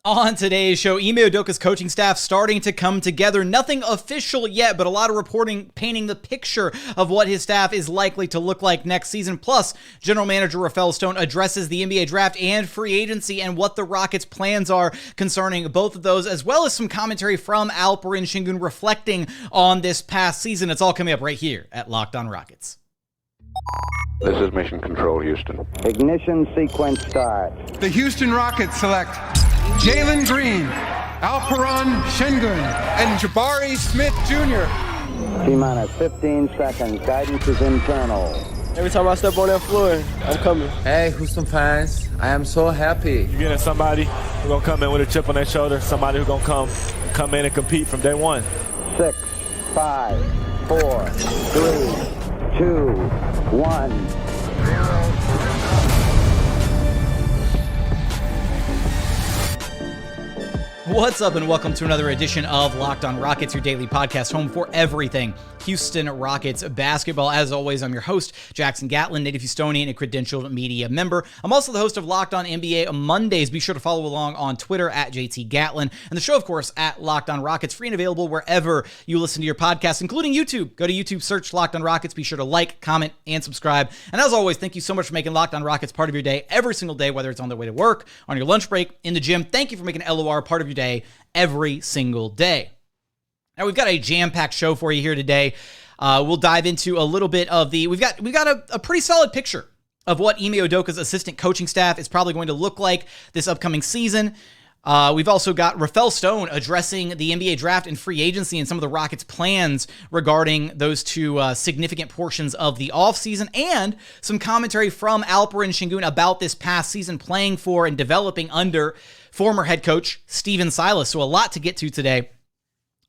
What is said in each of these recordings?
On today's show, Ime Udoka's coaching staff starting to come together. Nothing official yet, but a lot of reporting painting the picture of what his staff is likely to look like next season. Plus, general manager Rafael Stones addresses the NBA draft and free agency and what the Rockets' plans are concerning both of those, as well as some commentary from Alperen Sengun reflecting on this past season. It's all coming up right here at Locked On Rockets. This is Mission Control, Houston. Ignition sequence start. The Houston Rockets select Jalen Green, Alperen Sengun, and Jabari Smith Jr. T-minus 15 seconds. Guidance is internal. Every time I step on that floor, I'm coming. Hey, Houston fans, I am so happy. You're getting somebody who's going to come in with a chip on their shoulder, somebody who's going to come in and compete from day one. 6, 5, 4, 3, 2, 1. What's up, and welcome to another edition of Locked On Rockets, your daily podcast home for everything Houston Rockets basketball. As always, I'm your host, Jackson Gatlin, native Houstonian and credentialed media member. I'm also the host of Locked On NBA on Mondays. Be sure to follow along on Twitter at JT Gatlin, and the show, of course, at Locked On Rockets, free and available wherever you listen to your podcasts, including YouTube. Go to YouTube, search Locked On Rockets. Be sure to like, comment, and subscribe. And as always, thank you so much for making Locked On Rockets part of your day every single day, whether it's on the way to work, on your lunch break, in the gym. Thank you for making LOR part of your day every single day. Now, we've got a jam-packed show for you here today. We'll dive into a little bit of we've got a pretty solid picture of what Ime Udoka's assistant coaching staff is probably going to look like this upcoming season. We've also got Rafael Stones addressing the NBA draft and free agency and some of the Rockets' plans regarding those two significant portions of the offseason, and some commentary from Alperen Sengun about this past season playing for and developing under former head coach Stephen Silas. So a lot to get to today.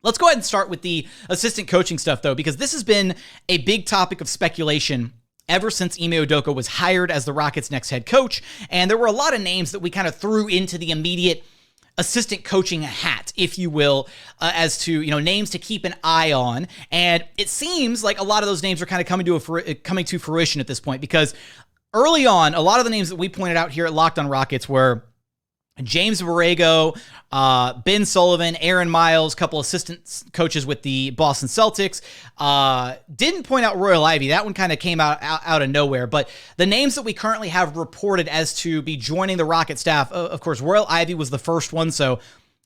Let's go ahead and start with the assistant coaching stuff, though, because this has been a big topic of speculation ever since Ime Udoka was hired as the Rockets' next head coach, and there were a lot of names that we kind of threw into the immediate assistant coaching hat, if you will, as to, names to keep an eye on. And it seems like a lot of those names are kind of coming to fruition at this point, because early on, a lot of the names that we pointed out here at Locked On Rockets were James Borrego, Ben Sullivan, Aaron Miles, couple assistant coaches with the Boston Celtics. Didn't point out Royal Ivey. That one kind of came out of nowhere. But the names that we currently have reported as to be joining the Rocket staff, of course, Royal Ivey was the first one. So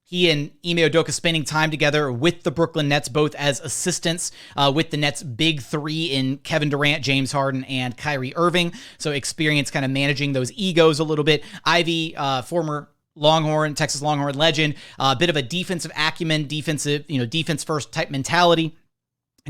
he and Ime Udoka spending time together with the Brooklyn Nets, both as assistants with the Nets' big three in Kevin Durant, James Harden, and Kyrie Irving. So experience kind of managing those egos a little bit. Ivey, former Texas Longhorn legend, a bit of a defensive acumen, defense first type mentality.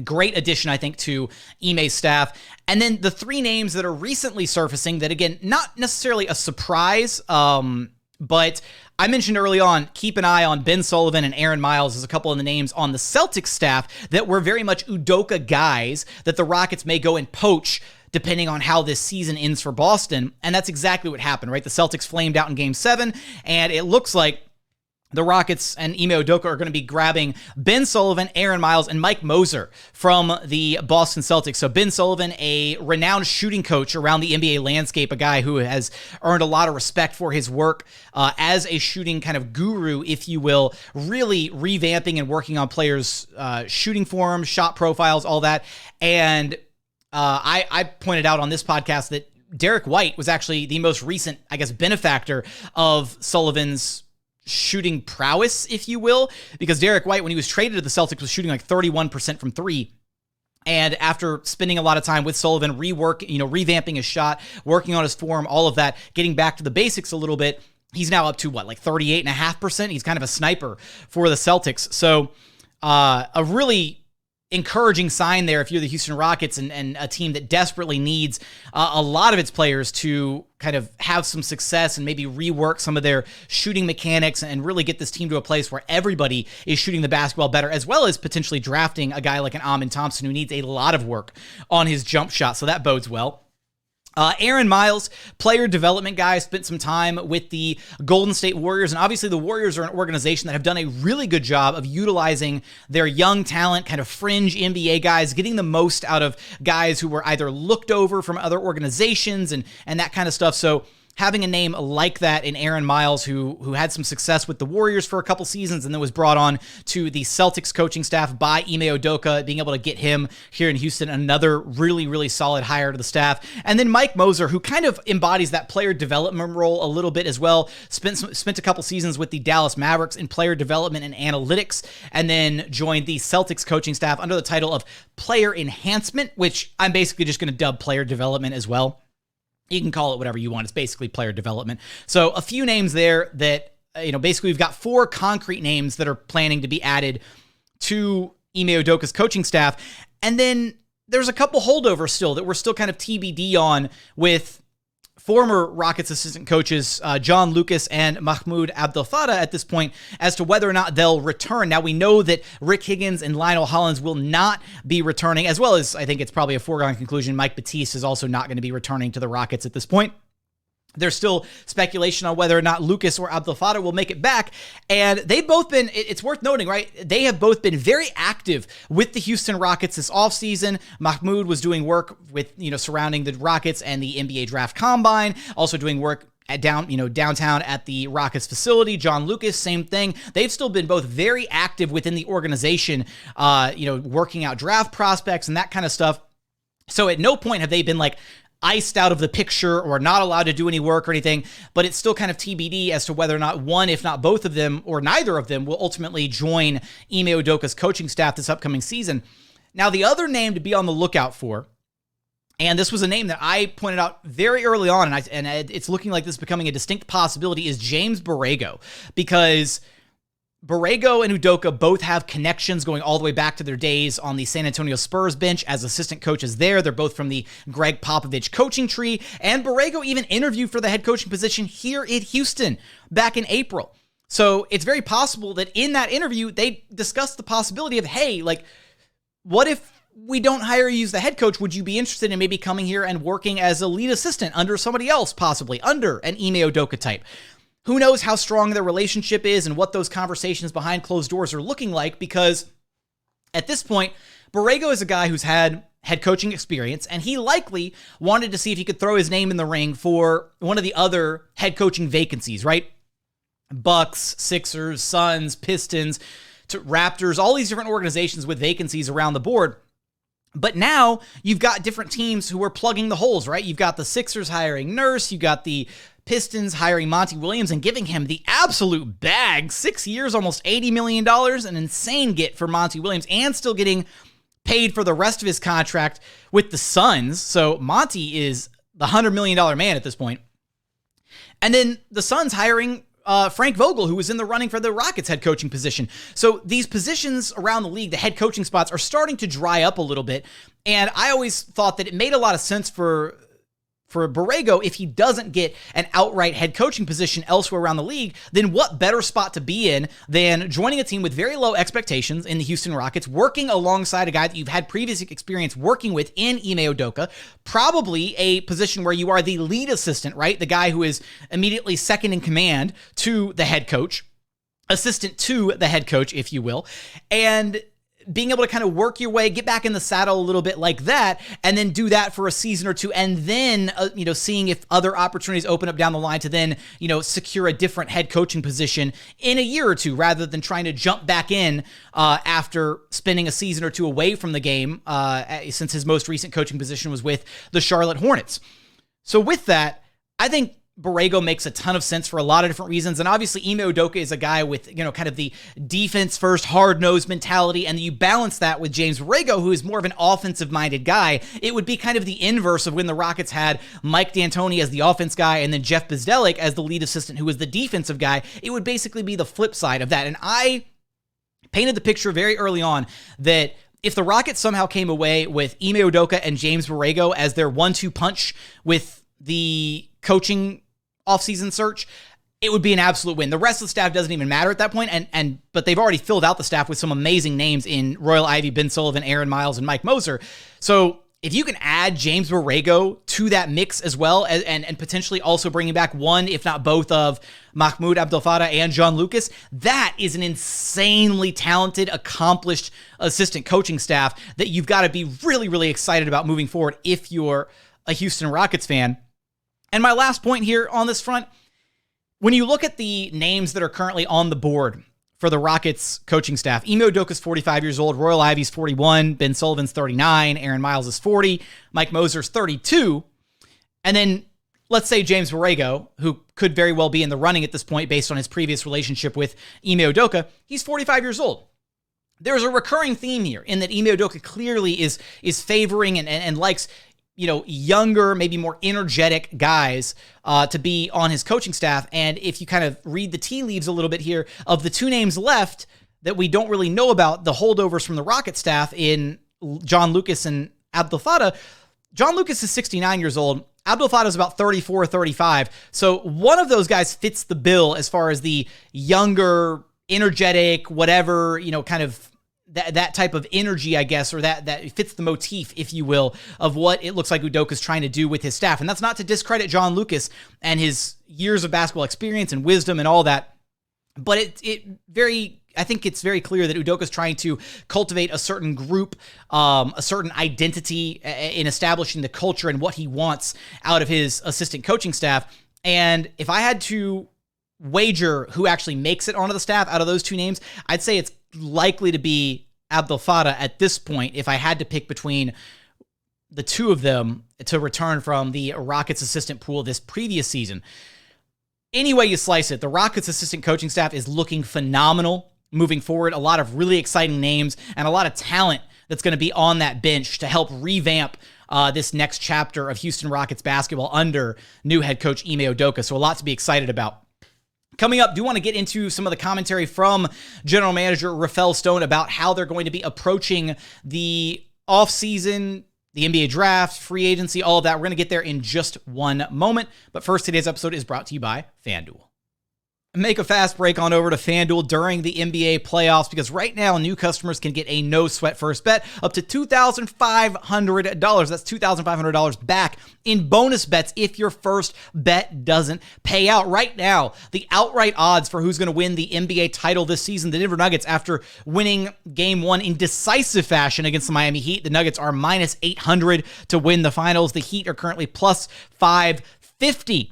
Great addition, I think, to Ime's staff. And then the three names that are recently surfacing that, again, not necessarily a surprise, but I mentioned early on, keep an eye on Ben Sullivan and Aaron Miles as a couple of the names on the Celtics staff that were very much Udoka guys that the Rockets may go and poach depending on how this season ends for Boston. And that's exactly what happened, right? The Celtics flamed out in Game 7, and it looks like the Rockets and Ime Udoka are going to be grabbing Ben Sullivan, Aaron Miles, and Mike Moser from the Boston Celtics. So Ben Sullivan, a renowned shooting coach around the NBA landscape, a guy who has earned a lot of respect for his work as a shooting kind of guru, if you will, really revamping and working on players' shooting forms, shot profiles, all that. And I pointed out on this podcast that Derek White was actually the most recent, benefactor of Sullivan's shooting prowess, if you will, because Derek White, when he was traded to the Celtics, was shooting like 31% from three. And after spending a lot of time with Sullivan, revamping his shot, working on his form, all of that, getting back to the basics a little bit, he's now up to 38.5%. He's kind of a sniper for the Celtics. So a really encouraging sign there if you're the Houston Rockets and a team that desperately needs a lot of its players to kind of have some success and maybe rework some of their shooting mechanics and really get this team to a place where everybody is shooting the basketball better, as well as potentially drafting a guy like an Amin Thompson who needs a lot of work on his jump shot. So that bodes well. Aaron Miles, player development guy, spent some time with the Golden State Warriors, and obviously the Warriors are an organization that have done a really good job of utilizing their young talent, kind of fringe NBA guys, getting the most out of guys who were either looked over from other organizations and that kind of stuff. So having a name like that in Aaron Miles, who had some success with the Warriors for a couple seasons and then was brought on to the Celtics coaching staff by Ime Udoka, being able to get him here in Houston, another really, really solid hire to the staff. And then Mike Moser, who kind of embodies that player development role a little bit as well, spent a couple seasons with the Dallas Mavericks in player development and analytics, and then joined the Celtics coaching staff under the title of player enhancement, which I'm basically just going to dub player development as well. You can call it whatever you want. It's basically player development. So a few names there that, basically we've got 4 concrete names that are planning to be added to Ime Udoka's coaching staff. And then there's a couple holdovers still that we're still kind of TBD on with former Rockets assistant coaches John Lucas and Mahmoud Abdelfattah at this point as to whether or not they'll return. Now, we know that Rick Higgins and Lionel Hollins will not be returning, as well as I think it's probably a foregone conclusion Mike Batiste is also not going to be returning to the Rockets at this point. There's still speculation on whether or not Lucas or Abdelfattah will make it back. And they've both been, it's worth noting, right? They have both been very active with the Houston Rockets this offseason. Mahmoud was doing work with, surrounding the Rockets and the NBA Draft Combine, also doing work at downtown at the Rockets facility. John Lucas, same thing. They've still been both very active within the organization, working out draft prospects and that kind of stuff. So at no point have they been iced out of the picture or not allowed to do any work or anything, but it's still kind of TBD as to whether or not one, if not both of them, or neither of them will ultimately join Ime Udoka's coaching staff this upcoming season. Now, the other name to be on the lookout for, and this was a name that I pointed out very early on, and it's looking like this is becoming a distinct possibility, is James Borrego, because Borrego and Udoka both have connections going all the way back to their days on the San Antonio Spurs bench as assistant coaches there. They're both from the Greg Popovich coaching tree, and Borrego even interviewed for the head coaching position here in Houston back in April. So it's very possible that in that interview, they discussed the possibility of, hey, what if we don't hire you as the head coach? Would you be interested in maybe coming here and working as a lead assistant under somebody else, possibly under an Ime Udoka type? Who knows how strong their relationship is and what those conversations behind closed doors are looking like, because at this point, Borrego is a guy who's had head coaching experience, and he likely wanted to see if he could throw his name in the ring for one of the other head coaching vacancies, right? Bucks, Sixers, Suns, Pistons, Raptors, all these different organizations with vacancies around the board. But now you've got different teams who are plugging the holes, right? You've got the Sixers hiring Nurse, you got the Pistons hiring Monty Williams and giving him the absolute bag, 6 years, almost $80 million, an insane get for Monty Williams, and still getting paid for the rest of his contract with the Suns. So Monty is the $100 million man at this point. And then the Suns hiring Frank Vogel, who was in the running for the Rockets head coaching position. So these positions around the league, the head coaching spots, are starting to dry up a little bit. And I always thought that it made a lot of sense for Borrego, if he doesn't get an outright head coaching position elsewhere around the league, then what better spot to be in than joining a team with very low expectations in the Houston Rockets, working alongside a guy that you've had previous experience working with in Ime Udoka, probably a position where you are the lead assistant, right? The guy who is immediately second in command to the head coach, assistant to the head coach, if you will, and being able to kind of work your way, get back in the saddle a little bit like that, and then do that for a season or two, and then, seeing if other opportunities open up down the line to then, secure a different head coaching position in a year or two, rather than trying to jump back in after spending a season or two away from the game, since his most recent coaching position was with the Charlotte Hornets. So with that, I think Borrego makes a ton of sense for a lot of different reasons. And obviously Ime Udoka is a guy with, kind of the defense first, hard-nosed mentality. And you balance that with James Borrego, who is more of an offensive-minded guy. It would be kind of the inverse of when the Rockets had Mike D'Antoni as the offense guy and then Jeff Bzdelik as the lead assistant, who was the defensive guy. It would basically be the flip side of that. And I painted the picture very early on that if the Rockets somehow came away with Ime Udoka and James Borrego as their 1-2 punch with the coaching offseason search, it would be an absolute win. The rest of the staff doesn't even matter at that point, but they've already filled out the staff with some amazing names in Royal Ivey, Ben Sullivan, Aaron Miles, and Mike Moser. So if you can add James Borrego to that mix as well, and potentially also bringing back one, if not both, of Mahmoud Abdelfattah and John Lucas, that is an insanely talented, accomplished assistant coaching staff that you've got to be really, really excited about moving forward if you're a Houston Rockets fan. And my last point here on this front, when you look at the names that are currently on the board for the Rockets coaching staff, Ime Udoka's 45 years old, Royal Ivy's 41, Ben Sullivan's 39, Aaron Miles is 40, Mike Moser's 32, and then let's say James Borrego, who could very well be in the running at this point based on his previous relationship with Ime Udoka, he's 45 years old. There's a recurring theme here in that Ime Udoka clearly is favoring and likes, younger, maybe more energetic guys to be on his coaching staff. And if you kind of read the tea leaves a little bit here, of the two names left that we don't really know about, the holdovers from the Rocket staff in John Lucas and Abdelfattah, John Lucas is 69 years old. Abdelfattah is about 34, 35. So one of those guys fits the bill as far as the younger, energetic, whatever, kind of that type of energy, I guess, or that fits the motif, if you will, of what it looks like Udoka's trying to do with his staff. And that's not to discredit John Lucas and his years of basketball experience and wisdom and all that. But I think it's very clear that Udoka's trying to cultivate a certain group, a certain identity in establishing the culture and what he wants out of his assistant coaching staff. And if I had to wager who actually makes it onto the staff out of those two names, I'd say it's likely to be Abdelfattah at this point if I had to pick between the two of them to return from the Rockets assistant pool this previous season. Any way you slice it, the Rockets assistant coaching staff is looking phenomenal moving forward. A lot of really exciting names and a lot of talent that's going to be on that bench to help revamp this next chapter of Houston Rockets basketball under new head coach Ime Udoka. So a lot to be excited about. Coming up, do want to get into some of the commentary from general manager Rafael Stones about how they're going to be approaching the offseason, the NBA draft, free agency, all of that. We're going to get there in just one moment. But first, today's episode is brought to you by FanDuel. Make a fast break on over to FanDuel during the NBA playoffs because right now new customers can get a no-sweat first bet up to $2,500. That's $2,500 back in bonus bets if your first bet doesn't pay out. Right now, the outright odds for who's going to win the NBA title this season, the Denver Nuggets, after winning Game 1 in decisive fashion against the Miami Heat, the Nuggets are minus 800 to win the finals. The Heat are currently plus 550.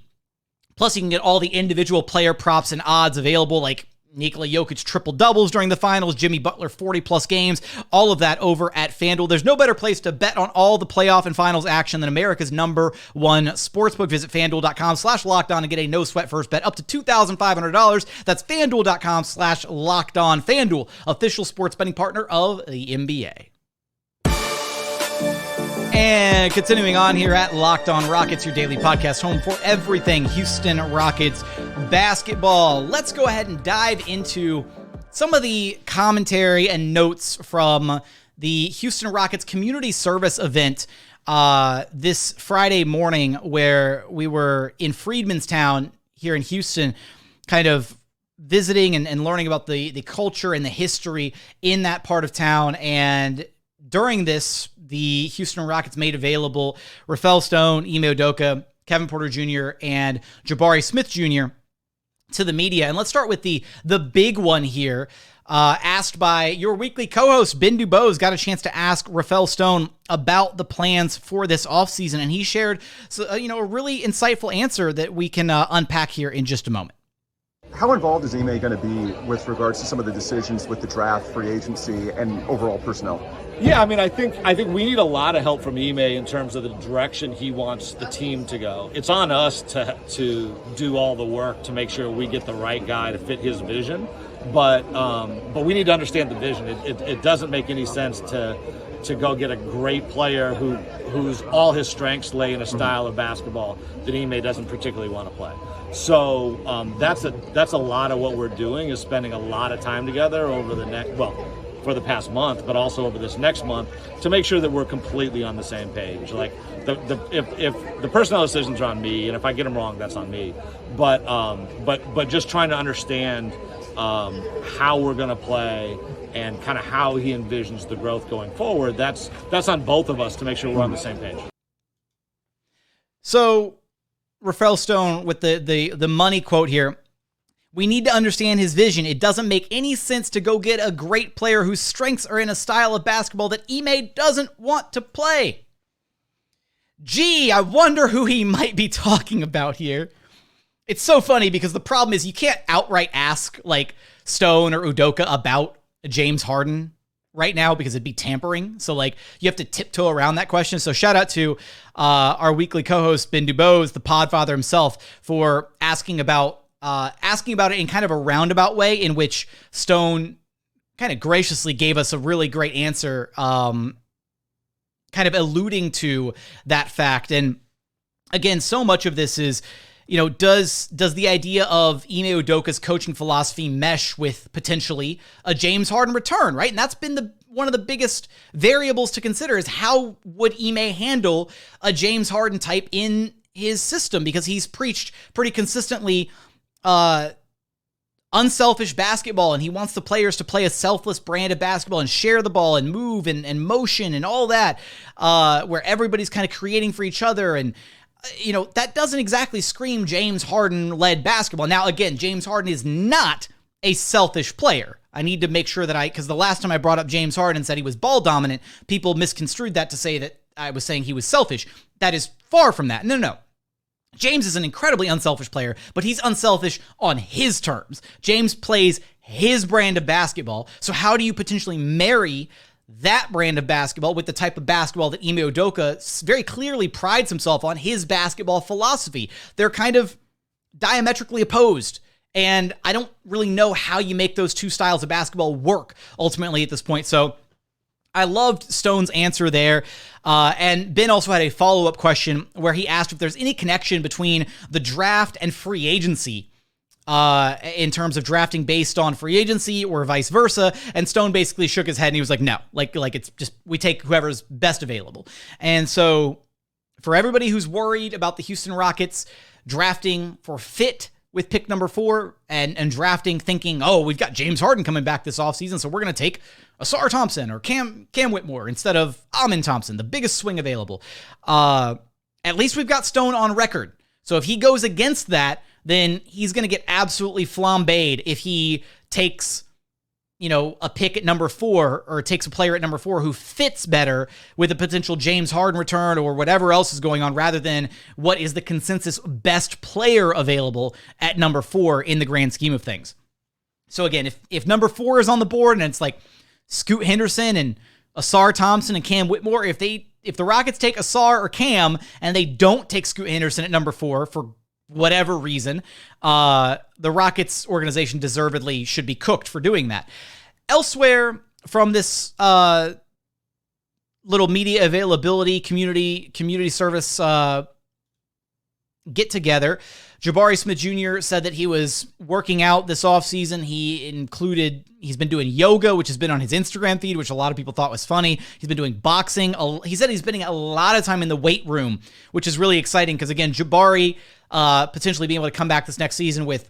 Plus, you can get all the individual player props and odds available, like Nikola Jokic triple-doubles during the finals, Jimmy Butler 40-plus games, all of that over at FanDuel. There's no better place to bet on all the playoff and finals action than America's #1 sportsbook. Visit FanDuel.com/lockedon and get a no-sweat first bet up to $2,500. That's FanDuel.com/lockedon. FanDuel, official sports betting partner of the NBA. And continuing on here at Locked On Rockets, your daily podcast home for everything Houston Rockets basketball. Let's go ahead and dive into some of the commentary and notes from the Houston Rockets community service event this Friday morning, where we were in Freedmanstown here in Houston, kind of visiting and learning about the culture and the history in that part of town. And during this, the Houston Rockets made available Rafael Stones, Ime Udoka, Kevin Porter Jr., and Jabari Smith Jr. to the media. And let's start with the big one here. Asked by your weekly co-host, Ben Dubose, got a chance to ask Rafael Stones about the plans for this offseason, and he shared a really insightful answer that we can unpack here in just a moment. How involved is Ime going to be with regards to some of the decisions with the draft, free agency, and overall personnel? Yeah, I mean, I think we need a lot of help from Ime in terms of the direction he wants the team to go. It's on us to do all the work to make sure we get the right guy to fit his vision, but we need to understand the vision. It doesn't make any sense to go get a great player whose all his strengths lay in a style of basketball that Ime doesn't particularly want to play. So that's a lot of what we're doing, is spending a lot of time together over for the past month, but also over this next month, to make sure that we're completely on the same page. Like if the personnel decisions are on me, and if I get them wrong, that's on me. But just trying to understand how we're going to play and kind of how he envisions the growth going forward. That's on both of us to make sure we're on the same page. So Rafael Stones with the money quote here. We need to understand his vision. It doesn't make any sense to go get a great player whose strengths are in a style of basketball that Ime doesn't want to play. Gee, I wonder who he might be talking about here. It's so funny because the problem is you can't outright ask like Stone or Udoka about James Harden right now because it'd be tampering. So like you have to tiptoe around that question. So shout out to our weekly co-host Ben Dubose, the podfather himself, for asking about it in kind of a roundabout way in which Stone kind of graciously gave us a really great answer, kind of alluding to that fact. And again, so much of this is, does the idea of Ime Udoka's coaching philosophy mesh with potentially a James Harden return, right? And that's been one of the biggest variables to consider is how would Ime handle a James Harden type in his system, because he's preached pretty consistently unselfish basketball, and he wants the players to play a selfless brand of basketball and share the ball and move and motion and all that, where everybody's kind of creating for each other. And that doesn't exactly scream James Harden-led basketball. Now, again, James Harden is not a selfish player. I need to make sure that because the last time I brought up James Harden and said he was ball dominant, people misconstrued that to say that I was saying he was selfish. That is far from that. No. James is an incredibly unselfish player, but he's unselfish on his terms. James plays his brand of basketball. So how do you potentially marry that brand of basketball with the type of basketball that Ime Udoka very clearly prides himself on, his basketball philosophy? They're kind of diametrically opposed, and I don't really know how you make those two styles of basketball work ultimately at this point. So I loved Stone's answer there. And Ben also had a follow-up question where he asked if there's any connection between the draft and free agency in terms of drafting based on free agency or vice versa. And Stone basically shook his head and he was like, no, like it's just, we take whoever's best available. And so for everybody who's worried about the Houston Rockets drafting for fit with pick number 4 and drafting thinking, oh, we've got James Harden coming back this offseason, so we're going to take Asar Thompson or Cam Whitmore instead of Amin Thompson, the biggest swing available. At least we've got Stone on record. So if he goes against that, then he's going to get absolutely flambéed if he takes, a pick at number 4 or takes a player at number 4 who fits better with a potential James Harden return or whatever else is going on, rather than what is the consensus best player available at number 4 in the grand scheme of things. So again, if number 4 is on the board and it's like Scoot Henderson and Asar Thompson and Cam Whitmore, if the Rockets take Asar or Cam and they don't take Scoot Henderson at number 4 for whatever reason, the Rockets organization deservedly should be cooked for doing that. Elsewhere from this little media availability community service get together, Jabari Smith Jr. said that he was working out this offseason. He's been doing yoga, which has been on his Instagram feed, which a lot of people thought was funny. He's been doing boxing. He said he's spending a lot of time in the weight room, which is really exciting because, again, Jabari potentially being able to come back this next season with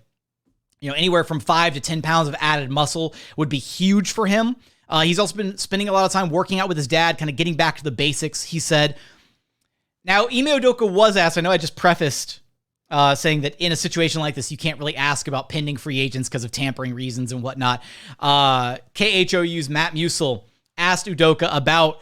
anywhere from 5 to 10 pounds of added muscle would be huge for him. He's also been spending a lot of time working out with his dad, kind of getting back to the basics, he said. Now, Ime Udoka was asked, I know I just prefaced saying that in a situation like this, you can't really ask about pending free agents because of tampering reasons and whatnot. KHOU's Matt Musil asked Udoka about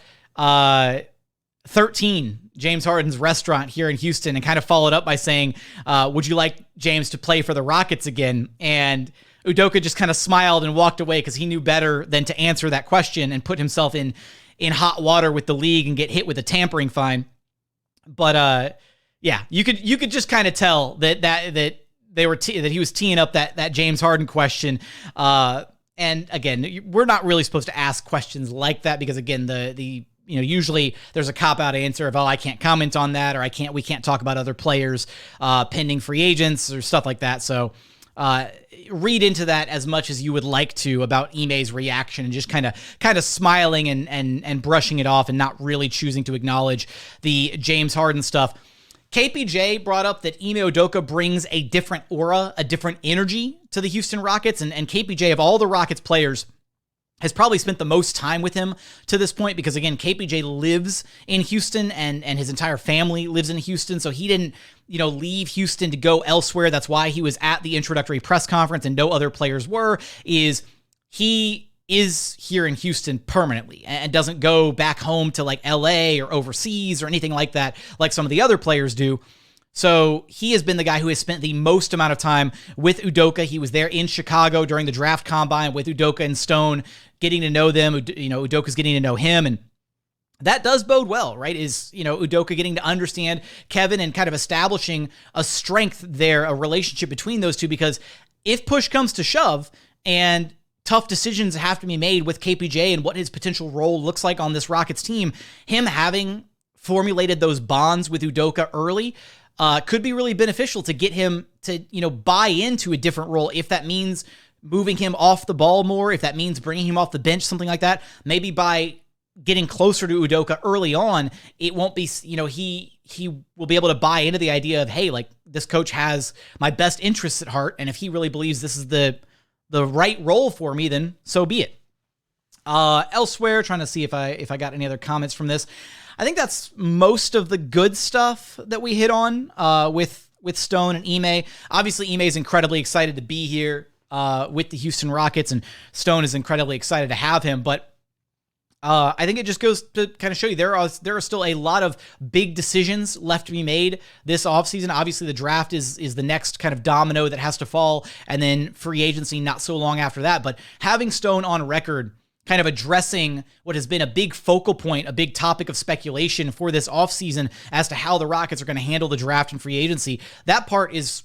13, James Harden's restaurant here in Houston, and kind of followed up by saying, would you like James to play for the Rockets again? And Udoka just kind of smiled and walked away because he knew better than to answer that question and put himself in hot water with the league and get hit with a tampering fine. But yeah, you could just kind of tell that they were that he was teeing up that James Harden question. And again, we're not really supposed to ask questions like that because, again, the usually there's a cop-out answer of, oh, I can't comment on that, or we can't talk about other players pending free agents or stuff like that. So read into that as much as you would like to about Ime's reaction and just kind of smiling and brushing it off and not really choosing to acknowledge the James Harden stuff. KPJ brought up that Ime Udoka brings a different aura, a different energy to the Houston Rockets, and KPJ, of all the Rockets players, has probably spent the most time with him to this point because, again, KPJ lives in Houston and his entire family lives in Houston, so he didn't, leave Houston to go elsewhere. That's why he was at the introductory press conference and no other players were, is he is here in Houston permanently and doesn't go back home to like LA or overseas or anything like that, like some of the other players do. So he has been the guy who has spent the most amount of time with Udoka. He was there in Chicago during the draft combine with Udoka and Stone, getting to know them. Udoka's getting to know him, and that does bode well, right? Is, Udoka getting to understand Kevin and kind of establishing a strength there, a relationship between those two, because if push comes to shove and tough decisions have to be made with KPJ and what his potential role looks like on this Rockets team, him having formulated those bonds with Udoka early could be really beneficial to get him to, buy into a different role. If that means moving him off the ball more, if that means bringing him off the bench, something like that, maybe by getting closer to Udoka early on, it won't be, he will be able to buy into the idea of, hey, like, this coach has my best interests at heart, and if he really believes this is the right role for me, then so be it. Elsewhere, trying to see if I got any other comments from this. I think that's most of the good stuff that we hit on with Stone and Ime. Obviously, Ime is incredibly excited to be here with the Houston Rockets, and Stone is incredibly excited to have him. But I think it just goes to kind of show you there are still a lot of big decisions left to be made this offseason. Obviously, the draft is the next kind of domino that has to fall, and then free agency not so long after that. But having Stone on record kind of addressing what has been a big focal point, a big topic of speculation for this offseason as to how the Rockets are going to handle the draft and free agency, that part is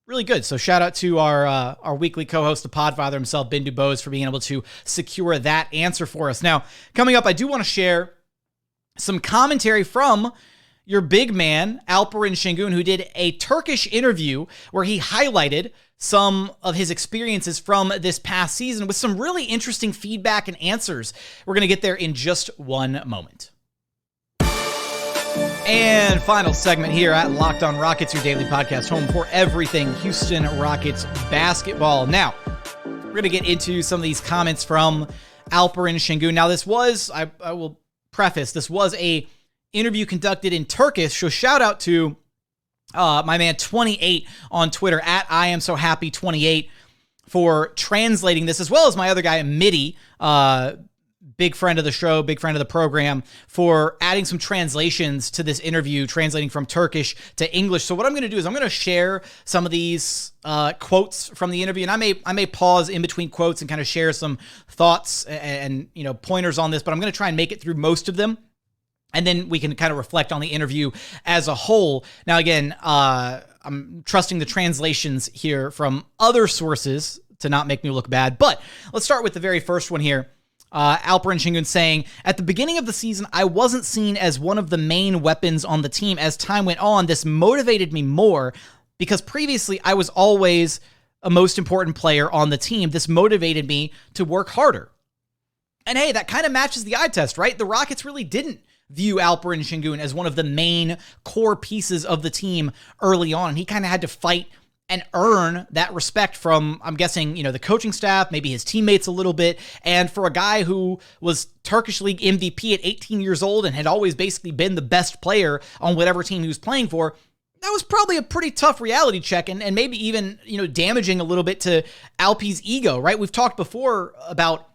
really good. So shout out to our weekly co-host, the Podfather himself, Ben Dubose, for being able to secure that answer for us. Now, coming up, I do want to share some commentary from your big man, Alperen Sengun, who did a Turkish interview where he highlighted some of his experiences from this past season with some really interesting feedback and answers. We're going to get there in just one moment. And final segment here at Locked On Rockets, your daily podcast home for everything Houston Rockets basketball. Now, we're going to get into some of these comments from Alperen Sengun. Now, this was, I will preface, this was a interview conducted in Turkish, so shout out to my man 28 on Twitter, at I am so happy 28, for translating this, as well as my other guy, Midi, big friend of the show, big friend of the program, for adding some translations to this interview, translating from Turkish to English. So what I'm going to do is I'm going to share some of these quotes from the interview, and I may pause in between quotes and kind of share some thoughts and pointers on this, but I'm going to try and make it through most of them, and then we can kind of reflect on the interview as a whole. Now, again, I'm trusting the translations here from other sources to not make me look bad, but let's start with the very first one here. Alperen Sengun saying, at the beginning of the season, I wasn't seen as one of the main weapons on the team. As time went on, this motivated me more because previously I was always a most important player on the team. This motivated me to work harder. And hey, that kind of matches the eye test, right? The Rockets really didn't view Alperen Sengun as one of the main core pieces of the team early on. And he kind of had to fight and earn that respect from, I'm guessing, the coaching staff, maybe his teammates a little bit. And for a guy who was Turkish League MVP at 18 years old and had always basically been the best player on whatever team he was playing for, that was probably a pretty tough reality check and maybe even, damaging a little bit to Alpy's ego, right? We've talked before about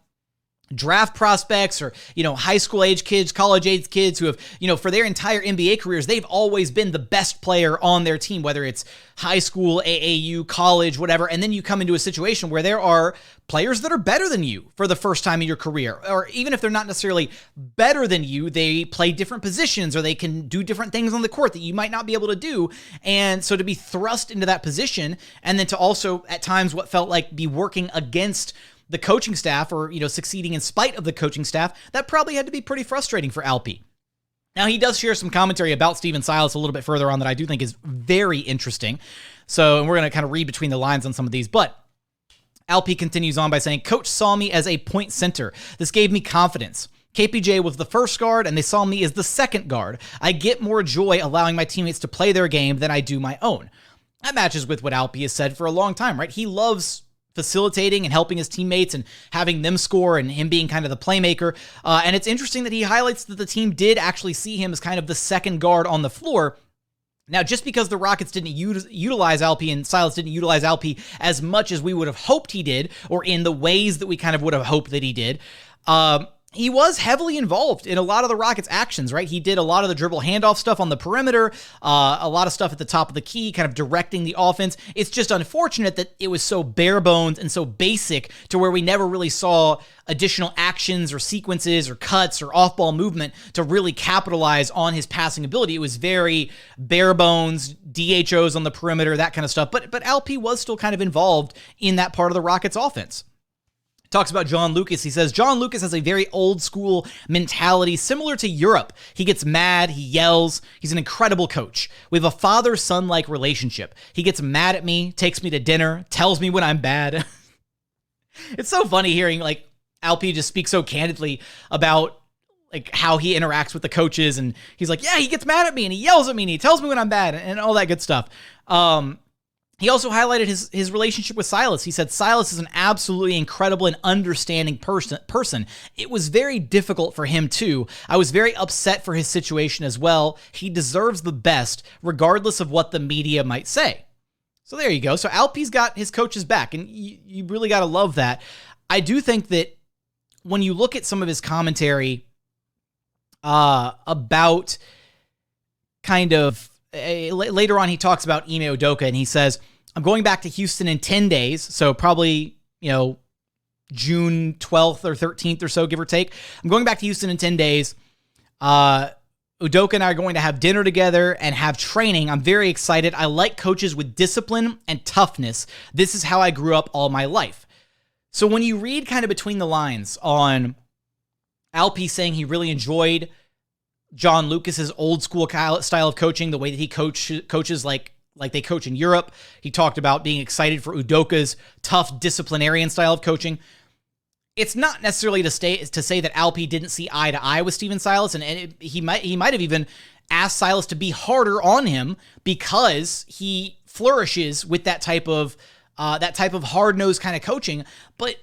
draft prospects or, high school age kids, college age kids who have, for their entire NBA careers, they've always been the best player on their team, whether it's high school, AAU, college, whatever. And then you come into a situation where there are players that are better than you for the first time in your career, or even if they're not necessarily better than you, they play different positions or they can do different things on the court that you might not be able to do. And so to be thrust into that position, and then to also at times what felt like be working against the coaching staff or, succeeding in spite of the coaching staff, that probably had to be pretty frustrating for Alpy. Now, he does share some commentary about Stephen Silas a little bit further on that I do think is very interesting. So, and we're going to kind of read between the lines on some of these, but Alpy continues on by saying, Coach saw me as a point center. This gave me confidence. KPJ was the first guard, and they saw me as the second guard. I get more joy allowing my teammates to play their game than I do my own. That matches with what Alpy has said for a long time, right? He loves facilitating and helping his teammates and having them score and him being kind of the playmaker. And it's interesting that he highlights that the team did actually see him as kind of the second guard on the floor. Now, just because the Rockets didn't utilize Alperen and Silas didn't utilize Alperen as much as we would have hoped he did, or in the ways that we kind of would have hoped that he did, he was heavily involved in a lot of the Rockets' actions, right? He did a lot of the dribble handoff stuff on the perimeter, a lot of stuff at the top of the key, kind of directing the offense. It's just unfortunate that it was so bare bones and so basic to where we never really saw additional actions or sequences or cuts or off-ball movement to really capitalize on his passing ability. It was very bare bones, DHOs on the perimeter, that kind of stuff. But Alperen was still kind of involved in that part of the Rockets' offense. Talks about John Lucas. He says, John Lucas has a very old school mentality similar to Europe. He gets mad, he yells. He's an incredible coach. We have a father-son-like relationship. He gets mad at me, takes me to dinner, tells me when I'm bad. It's so funny hearing like Alperen just speak so candidly about like how he interacts with the coaches. And he's like, yeah, he gets mad at me and he yells at me and he tells me when I'm bad and all that good stuff. He also highlighted his relationship with Silas. He said, Silas is an absolutely incredible and understanding person. It was very difficult for him too. I was very upset for his situation as well. He deserves the best, regardless of what the media might say. So there you go. So Alperen's got his coaches back, and you really got to love that. I do think that when you look at some of his commentary about kind of, later on, he talks about Ime Udoka, and he says, I'm going back to Houston in 10 days, so probably, June 12th or 13th or so, give or take. I'm going back to Houston in 10 days. Udoka and I are going to have dinner together and have training. I'm very excited. I like coaches with discipline and toughness. This is how I grew up all my life. So when you read kind of between the lines on Alperen saying he really enjoyed John Lucas's old school style of coaching, the way that he coaches like they coach in Europe. He talked about being excited for Udoka's tough disciplinarian style of coaching. It's not necessarily to say that Alperen didn't see eye to eye with Stephen Silas, and he might have even asked Silas to be harder on him because he flourishes with that type of hard-nosed kind of coaching. But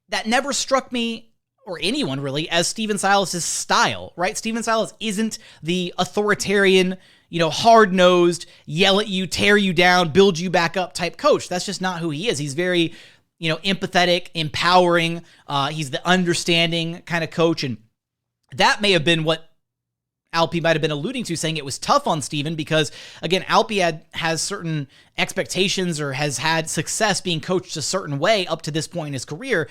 that never struck me, or anyone really, as Stephen Silas' style, right? Stephen Silas isn't the authoritarian, hard-nosed, yell at you, tear you down, build you back up type coach. That's just not who he is. He's very, empathetic, empowering. He's the understanding kind of coach. And that may have been what Alperen might have been alluding to, saying it was tough on Stephen because, again, Alperen has certain expectations or has had success being coached a certain way up to this point in his career.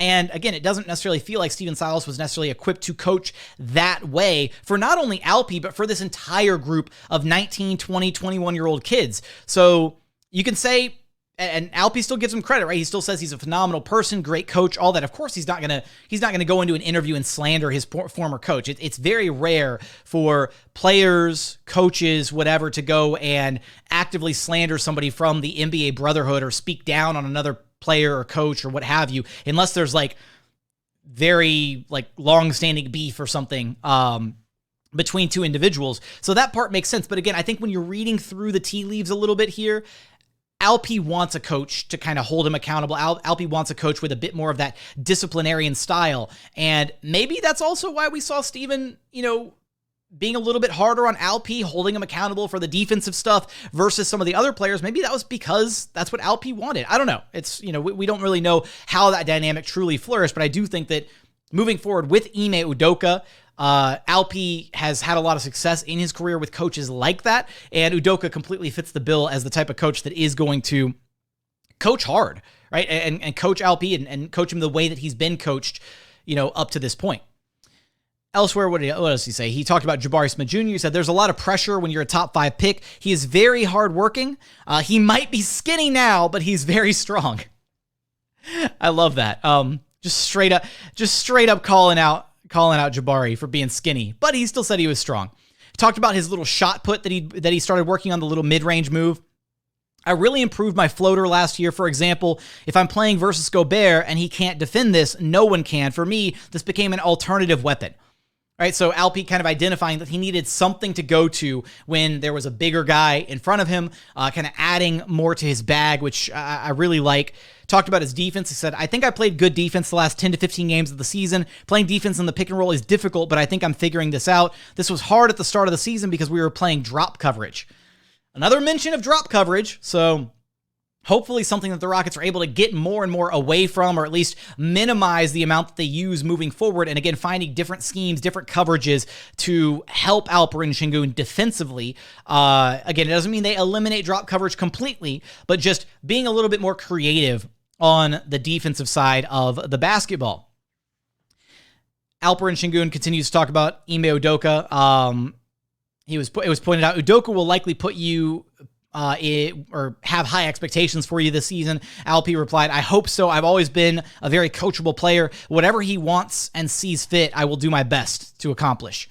And again, it doesn't necessarily feel like Stephen Silas was necessarily equipped to coach that way for not only Alperen, but for this entire group of 19, 20, 21-year-old kids. So you can say, and Alperen still gives him credit, right? He still says he's a phenomenal person, great coach, all that. Of course, he's not gonna go into an interview and slander his former coach. It's very rare for players, coaches, whatever, to go and actively slander somebody from the NBA Brotherhood or speak down on another player or coach or what have you, unless there's very long-standing beef or something between two individuals. So that part makes sense. But again, I think when you're reading through the tea leaves a little bit here, Alperen wants a coach to kind of hold him accountable. Alperen wants a coach with a bit more of that disciplinarian style. And maybe that's also why we saw Stephen, being a little bit harder on Alperen, holding him accountable for the defensive stuff versus some of the other players. Maybe that was because that's what Alperen wanted. I don't know. It's, we don't really know how that dynamic truly flourished, but I do think that moving forward with Ime Udoka, Alperen has had a lot of success in his career with coaches like that, and Udoka completely fits the bill as the type of coach that is going to coach hard, right? And coach Alperen and coach him the way that he's been coached, up to this point. Elsewhere, what does he say? He talked about Jabari Smith Jr. He said, there's a lot of pressure when you're a top 5 pick. He is very hardworking. He might be skinny now, but he's very strong. I love that. Just straight up calling out Jabari for being skinny, but he still said he was strong. He talked about his little shot put that he started working on, the little mid-range move. I really improved my floater last year. For example, if I'm playing versus Gobert and he can't defend this, no one can. For me, this became an alternative weapon. Right, so Alperen kind of identifying that he needed something to go to when there was a bigger guy in front of him, kind of adding more to his bag, which I really like. Talked about his defense. He said, I think I played good defense the last 10 to 15 games of the season. Playing defense in the pick and roll is difficult, but I think I'm figuring this out. This was hard at the start of the season because we were playing drop coverage. Another mention of drop coverage, so hopefully something that the Rockets are able to get more and more away from, or at least minimize the amount that they use moving forward. And again, finding different schemes, different coverages to help Alperen Sengun defensively. Again, it doesn't mean they eliminate drop coverage completely, but just being a little bit more creative on the defensive side of the basketball. Alperen Sengun continues to talk about Ime Udoka. It was pointed out, Udoka will likely put you or have high expectations for you this season. Alp replied, I hope so. I've always been a very coachable player. Whatever he wants and sees fit, I will do my best to accomplish.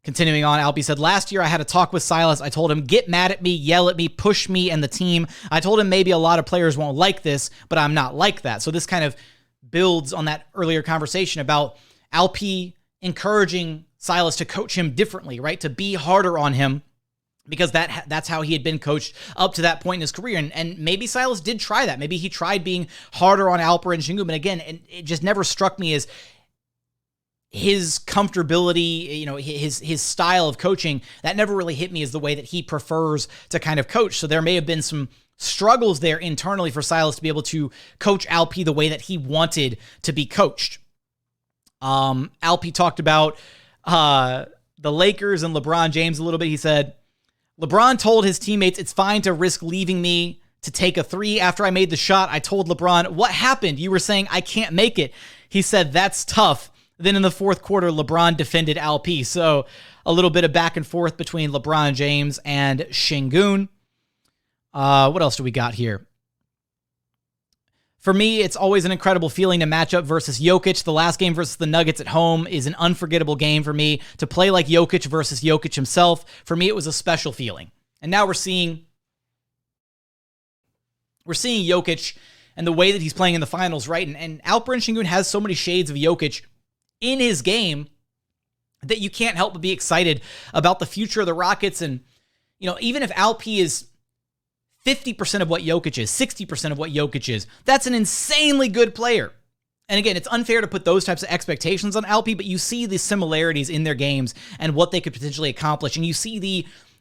Continuing on, Alp said, last year I had a talk with Silas. I told him, get mad at me, yell at me, push me and the team. I told him maybe a lot of players won't like this, but I'm not like that. So this kind of builds on that earlier conversation about Alp encouraging Silas to coach him differently, right? To be harder on him, because that's how he had been coached up to that point in his career. And maybe Silas did try that. Maybe he tried being harder on Alperen Sengun. But again, it just never struck me as his comfortability, you know, his style of coaching. That never really hit me as the way that he prefers to kind of coach. So there may have been some struggles there internally for Silas to be able to coach Alp the way that he wanted to be coached. Alp talked about the Lakers and LeBron James a little bit. He said, LeBron told his teammates, it's fine to risk leaving me to take a three. After I made the shot, I told LeBron, what happened? You were saying I can't make it. He said, that's tough. Then in the fourth quarter, LeBron defended Alp. So a little bit of back and forth between LeBron James and Sengun. What else do we got here? For me, it's always an incredible feeling to match up versus Jokic. The last game versus the Nuggets at home is an unforgettable game for me. To play like Jokic versus Jokic himself, for me, it was a special feeling. And now we're seeing Jokic and the way that he's playing in the finals, right? And Alperen Sengun has so many shades of Jokic in his game that you can't help but be excited about the future of the Rockets. And, you know, even if Alp is 50% of what Jokic is, 60% of what Jokic is, that's an insanely good player. And again, it's unfair to put those types of expectations on Alp, but you see the similarities in their games and what they could potentially accomplish. And you see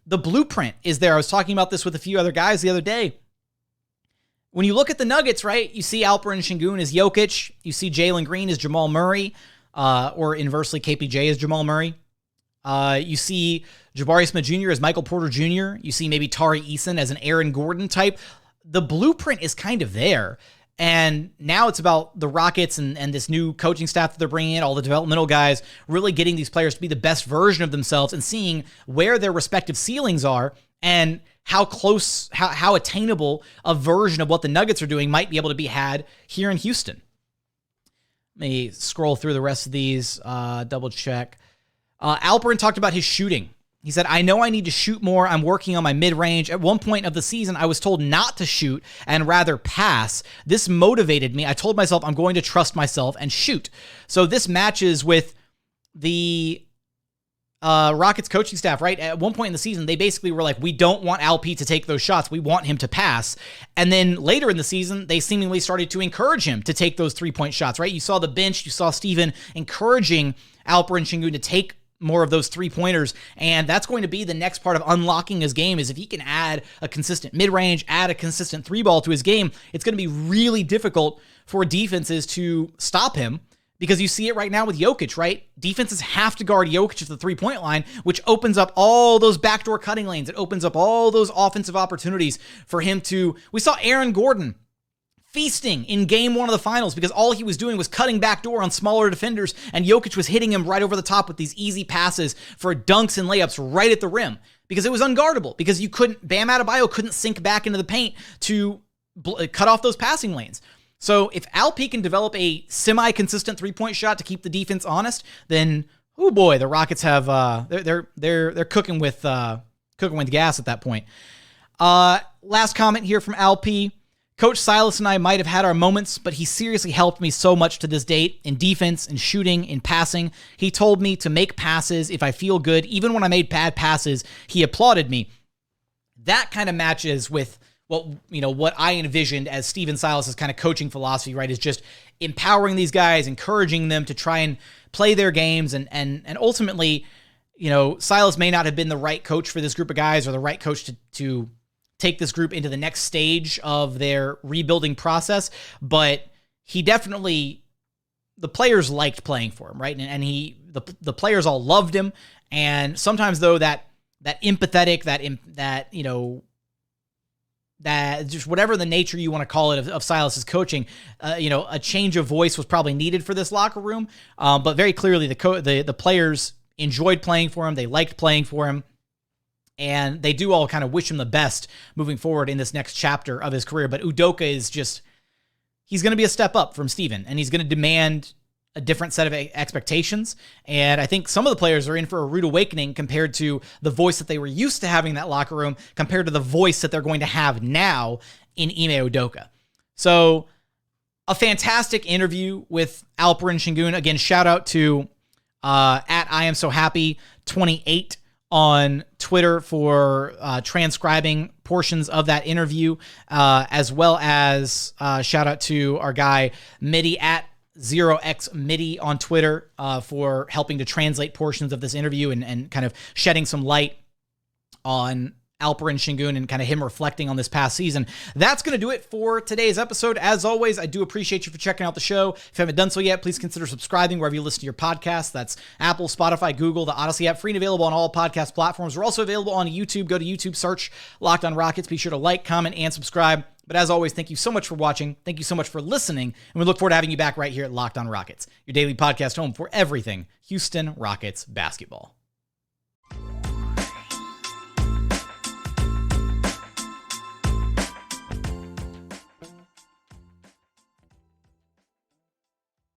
the blueprint is there. I was talking about this with a few other guys the other day. When you look at the Nuggets, right, you see Alperen Sengun as Jokic, you see Jalen Green as Jamal Murray, or inversely KPJ as Jamal Murray. You see Jabari Smith Jr. as Michael Porter Jr. You see maybe Tari Eason as an Aaron Gordon type. The blueprint is kind of there. And now it's about the Rockets and this new coaching staff that they're bringing in, all the developmental guys, really getting these players to be the best version of themselves and seeing where their respective ceilings are and how close, how attainable a version of what the Nuggets are doing might be able to be had here in Houston. Let me scroll through the rest of these, double check. Alperen talked about his shooting. He said, I know I need to shoot more. I'm working on my mid-range. At one point of the season, I was told not to shoot and rather pass. This motivated me. I told myself I'm going to trust myself and shoot. So this matches with the Rockets coaching staff, right? At one point in the season, they basically were like, we don't want Alp to take those shots. We want him to pass. And then later in the season, they seemingly started to encourage him to take those three-point shots, right? You saw the bench. You saw Stephen encouraging Alperen Sengun to take more of those three-pointers, and that's going to be the next part of unlocking his game is if he can add a consistent mid-range, add a consistent three-ball to his game, it's going to be really difficult for defenses to stop him because you see it right now with Jokic, right? Defenses have to guard Jokic at the three-point line, which opens up all those backdoor cutting lanes. It opens up all those offensive opportunities for him to... We saw Aaron Gordon feasting in game one of the finals because all he was doing was cutting backdoor on smaller defenders, and Jokic was hitting him right over the top with these easy passes for dunks and layups right at the rim because it was unguardable, because you couldn't, Bam Adebayo couldn't sink back into the paint to cut off those passing lanes. So if Alp can develop a semi-consistent three-point shot to keep the defense honest, then, oh boy, the Rockets have, they're cooking with gas at that point. Last comment here from Alp. Coach Silas and I might have had our moments, but he seriously helped me so much to this date in defense, in shooting, in passing. He told me to make passes if I feel good. Even when I made bad passes, he applauded me. That kind of matches with what I envisioned as Stephen Silas' kind of coaching philosophy, right? Is just empowering these guys, encouraging them to try and play their games and ultimately, Silas may not have been the right coach for this group of guys or the right coach to take this group into the next stage of their rebuilding process, but he definitely, the players liked playing for him, right? And the players all loved him. And sometimes though that empathetic, that just whatever the nature you want to call it of Silas's coaching, a change of voice was probably needed for this locker room. But very clearly the players enjoyed playing for him. They liked playing for him. And they do all kind of wish him the best moving forward in this next chapter of his career. But Udoka is he's going to be a step up from Stephen, and he's going to demand a different set of expectations. And I think some of the players are in for a rude awakening compared to the voice that they were used to having in that locker room compared to the voice that they're going to have now in Ime Udoka. So a fantastic interview with Alperen Sengun. Again, shout out to at I am so happy 28 on Twitter for transcribing portions of that interview, as well as shout out to our guy Midi at 0xMidi on Twitter for helping to translate portions of this interview and kind of shedding some light on Alperen Sengun and kind of him reflecting on this past season. That's going to do it for today's episode. As always, I do appreciate you for checking out the show. If you haven't done so yet, please consider subscribing wherever you listen to your podcasts. That's Apple, Spotify, Google, the Odyssey app, free and available on all podcast platforms. We're also available on YouTube. Go to YouTube, search Locked On Rockets. Be sure to like, comment, and subscribe. But as always, thank you so much for watching. Thank you so much for listening. And we look forward to having you back right here at Locked On Rockets, your daily podcast home for everything Houston Rockets basketball.